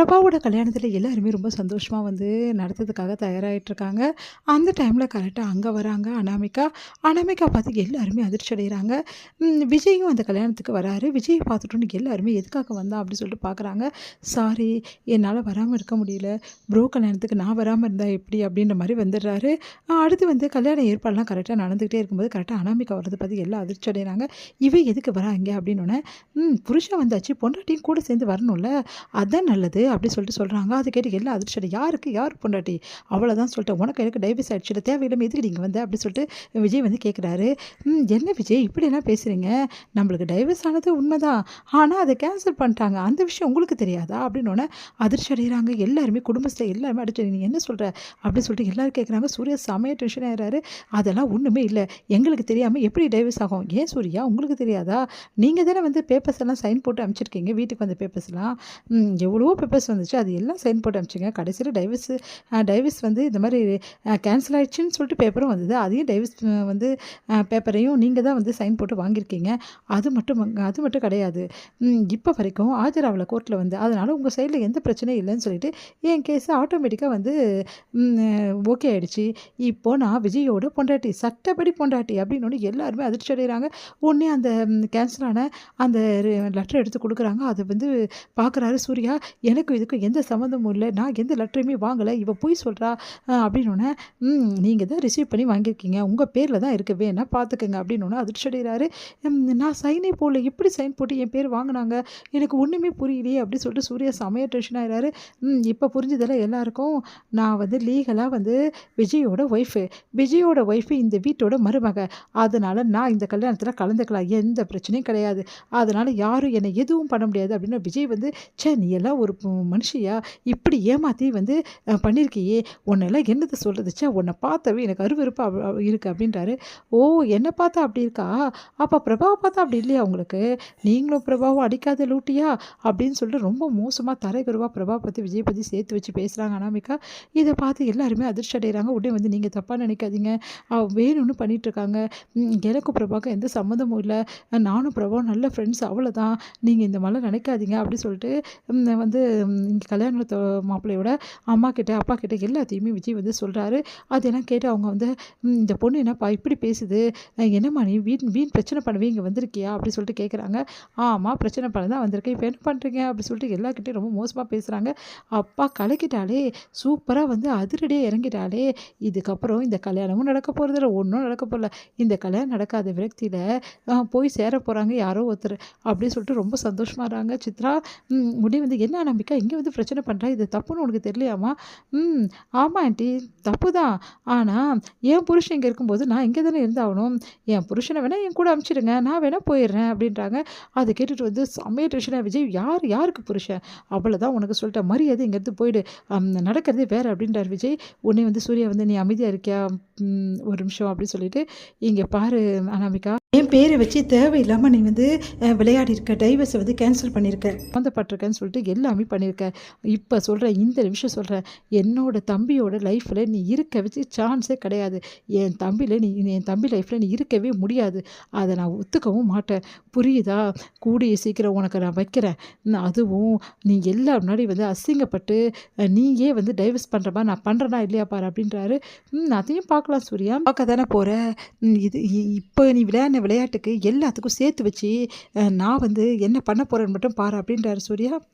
பிரபாவோட கல்யாணத்தில் எல்லாருமே ரொம்ப சந்தோஷமாக வந்து நடத்துறதுக்காக தயாராகிட்டுருக்காங்க. அந்த டைமில் கரெக்டாக அங்கே வராங்க அனாமிகா. அனாமிகா பார்த்து எல்லாருமே அதிர்ச்சி அடைகிறாங்க. விஜயும் அந்த கல்யாணத்துக்கு வராரு. விஜயை பார்த்துட்டோன்னு எல்லாருமே எதுக்காக வந்தா அப்படின்னு சொல்லிட்டு பார்க்குறாங்க. சாரி, என்னால் வராமல் இருக்க முடியல. ப்ரோ கல்யாணத்துக்கு நான் வராமல் இருந்தால் எப்படி அப்படின்ற மாதிரி வந்துடுறாரு. அடுத்து வந்து கல்யாண ஏற்பாடுலாம் கரெக்டாக நடந்துக்கிட்டே இருக்கும்போது கரெக்டாக அனாமிகா வரதை பார்த்து எல்லாம் அதிர்ச்சி அடைகிறாங்க. இவ எதுக்கு வராங்க அப்படின்னோடனே, புருஷன் வந்தாச்சு, பொண்டாட்டியும் கூட சேர்ந்து வரணும்ல, அதான் நல்லது அப்படி சொல்லிட்டு சொல்கிறாங்க. அதை கேட்டு எல்லாம் அதிர்ச்சி, யார் பொண்டாட்டி, அவ்வளோதான் சொல்லிட்டேன், உனக்கு எனக்கு டைவர்ஸ் ஆகிடுச்சு, தேவையில்லாமல் எதுக்கு நீங்கள் வந்து அப்படி சொல்லிட்டு விஜய் வந்து கேட்குறாரு. என்ன விஜய் இப்படியெல்லாம் பேசுகிறீங்க, நம்மளுக்கு டைவர்ஸ் ஆனது உண்மைதான், ஆனால் அதை கேன்சல் பண்ணிட்டாங்க, அந்த விஷயம் உங்களுக்கு தெரியாதா அப்படின்னோடனே அதிர்ச்சி அடைகிறாங்க. எல்லாருமே குடும்பத்தில் எல்லாருமே அடிச்சு, நீ என்ன சொல்கிற அப்படின்னு சொல்லிட்டு எல்லோரும் கேட்குறாங்க. சூர்யா செமையாக டென்ஷன் ஆகிறாரு. அதெல்லாம் ஒன்றுமே இல்லை, எங்களுக்கு தெரியாமல் எப்படி டைவர்ஸ் ஆகும், ஏன் சூர்யா உங்களுக்கு தெரியாதா, நீங்கள் தானே வந்து பேப்பர்ஸ் எல்லாம் சைன் போட்டு அனுப்பிச்சிருக்கீங்க, வீட்டுக்கு வந்த பேப்பர்ஸ்லாம் எவ்வளவோ பேப்பர்ஸ் வந்துச்சு, அது எல்லாம் சைன் போட்டு அனுப்பிச்சிங்க, கடைசியில் டைவர்ஸ் வந்து இந்த மாதிரி கேன்சல் ஆகிடுச்சின்னு சொல்லிட்டு பேப்பரும் வந்தது, அதையும் டைவர்ஸ் வந்து பேப்பரையும் நீங்கள் தான் வந்து சைன் போட்டு வாங்கியிருக்கீங்க, அது மட்டும் கிடையாது, இப்போ வரைக்கும் ஆஜராவில் கோர்ட்டில் வந்து, அதனால் உங்கள் சைடில் எந்த பிரச்சனையும் இல்லைன்னு சொல்லிட்டு என் கேஸு ஆட்டோமேட்டிக்காக வந்து ஓகே ஆகிடுச்சு, இப்போது நான் விஜயோட பொண்டாட்டி, சட்டப்படி பொண்டாட்டி அப்படின்னு எல்லாருமே அதிர்ச்சி அடைகிறாங்க. உடனே அந்த கேன்சலான அந்த லெட்டர் எடுத்து கொடுக்குறாங்க. அதை வந்து பார்க்குறாரு சூர்யா. எனக்கும் இதுக்கும் எந்த சம்மந்தமும் இல்லை, நான் எந்த லெட்டரையுமே வாங்கலை, இவ போய் சொல்கிறா அப்படின்னோடனே, நீங்கள் தான் ரிசீவ் பண்ணி வாங்கியிருக்கீங்க, உங்கள் பேரில் தான் இருக்க, வேணா பார்த்துக்கங்க அப்படின்னோடனே அதிர்ச்சி அடைகிறாரு. நான் சைனே போடல, எப்படி சைன் போட்டு என் பேர் வாங்கினாங்க, எனக்கு ஒன்றுமே புரியலையே அப்படின்னு சொல்லிட்டு சூர்யா செமையாக டென்ஷன் ஆகிறாரு. இப்போ புரிஞ்சதெல்லாம் எல்லாருக்கும், நான் வந்து லீகலாக வந்து விஜயோட ஒய்ஃபு இந்த வீட்டோட மருமக, அதனால் நான் இந்த கல்யாணத்தில் கலந்துக்கலாம், எந்த பிரச்சனையும் கிடையாது, அதனால் யாரும் என்னை எதுவும் பண்ண முடியாது அப்படின்னு விஜய் வந்து, நீ எல்லாம் ஒரு மனுஷியா, இப்படி ஏமாற்றி வந்து பண்ணியிருக்கியே, உன்னெல்லாம் என்னத்தை சொல்கிறது, உன்னை பார்த்தவே எனக்கு அருவருப்பாக இருக்குது அப்படின்றாரு. ஓ, என்னை பார்த்தா அப்படி இருக்கா, அப்போ பிரபாவை பார்த்தா அப்படி இல்லையா உங்களுக்கு, நீங்களும் பிரபாவும் அடிக்காத லூட்டியா அப்படின்னு சொல்லிட்டு ரொம்ப மோசமாக தரைக்குறவாக பிரபா பற்றி விஜய் பற்றி சேர்த்து வச்சு பேசுகிறாங்க அனாமிகா. இதை பார்த்து எல்லாருமே அதிர்ச்சி அடைகிறாங்க. உடனே வந்து நீங்கள் தப்பாக நினைக்காதீங்க, வேணும்னு பண்ணிகிட்ருக்காங்க, எனக்கும் பிரபாவுக்கும் எந்த சம்மந்தமும் இல்லை, நானும் பிரபாவும் நல்ல ஃப்ரெண்ட்ஸ், அவ்வளோதான், நீங்கள் இந்த மாதிரிலாம் நினைக்காதீங்க அப்படி சொல்லிட்டு வந்து இங்கே கல்யாண மாப்பிள்ளையோட அம்மா கிட்ட அப்பா கிட்ட எல்லாத்தையுமே விஜய் வந்து சொல்கிறாரு. அதெல்லாம் கேட்டு அவங்க வந்து, இந்த பொண்ணு என்னப்பா இப்படி பேசுது, என்னம்மா நீ வீண் பிரச்சனை பண்ணவே இங்கே வந்திருக்கியா அப்படி சொல்லிட்டு கேட்குறாங்க. ஆமாம், பிரச்சனை பண்ண தான் வந்திருக்கேன், இப்போ என்ன பண்ணுறீங்க அப்படி சொல்லிட்டு எல்லாருக்கிட்டையும் ரொம்ப மோசமாக பேசுகிறாங்க. அப்பா கலக்கிட்டாலே, சூப்பராக வந்து அதிரடியாக இறங்கிட்டாலே, இதுக்கப்புறம் இந்த கல்யாணமும் நடக்க போகிறதில்ல, ஒன்றும் நடக்க போகல, இந்த கல்யாணம் நடக்காத விரக்தியில் போய் சேர போகிறாங்க யாரோ ஒருத்தர் அப்படின்னு சொல்லிட்டு ரொம்ப சந்தோஷமாகறாங்க. சித்ரா உடனே வந்து, என்ன நம்பிக்கை இங்கே வந்து பிரச்சனை பண்ணுறா, இது தப்புன்னு உனக்கு தெரியலையாம்மா, ஆமாம் ஆண்டி தப்பு தான், ஆனால் என் புருஷன் இங்கே இருக்கும்போது நான் இங்கே தானே இருந்தாகணும், என் புருஷனை வேணால் என் கூட அனுப்பிச்சிடுங்க, நான் வேணால் போயிடுறேன் அப்படின்றாங்க. அதை கேட்டுட்டு வந்து செம்மையாக டென்ஷனாக, விஜய் யாருக்கு புருஷன், அவ்வளோதான் உனக்கு சொல்லிட்ட, மரியாதை இங்கேருந்து போயிடு, நடக்கிறதே வேறு அப்படின்றார் விஜய். உடனே வந்து சூர்யா வந்து, நீ அமைதியாக இருக்கியா ஒரு நிமிஷம் அப்படின்னு சொல்லிட்டு, இங்கே பாரு அனாமிகா, என் பேரை வச்சு தேவையில்லாமல் நீ வந்து விளையாடி இருக்க, டைவர்ஸை வந்து கேன்சல் பண்ணியிருக்க, சம்மந்தப்பட்டிருக்கேன்னு சொல்லிட்டு எல்லாமே பண்ணியிருக்க, இப்போ சொல்கிறேன், இந்த நிமிஷம் சொல்கிறேன், என்னோட தம்பியோட லைஃப்பில் நீ இருக்க வச்சு சான்ஸே கிடையாது, என் தம்பி லைஃப்பில் நீ இருக்கவே முடியாது, அதை நான் ஒத்துக்கவும் மாட்டேன், புரியுதா, கூடிய சீக்கிரம் உனக்கு நான் வைக்கிறேன், அதுவும் நீ எல்லா முன்னாடி வந்து அசிங்கப்பட்டு நீயே வந்து டைவர்ஸ் பண்ணுற மாதிரி நான் பண்ணுறேன்னா இல்லையா பாரு அப்படின்றாரு. அதையும் பார்க்கலாம் சூர்யா, பார்க்க தானே போகிற, இது இப்போ நீ விளையாட்டுக்கு எல்லாத்துக்கும் சேர்த்து வச்சு நான் வந்து என்ன பண்ண போகிறேன்னு மட்டும் பாரு அப்படின்றாரு சூர்யா.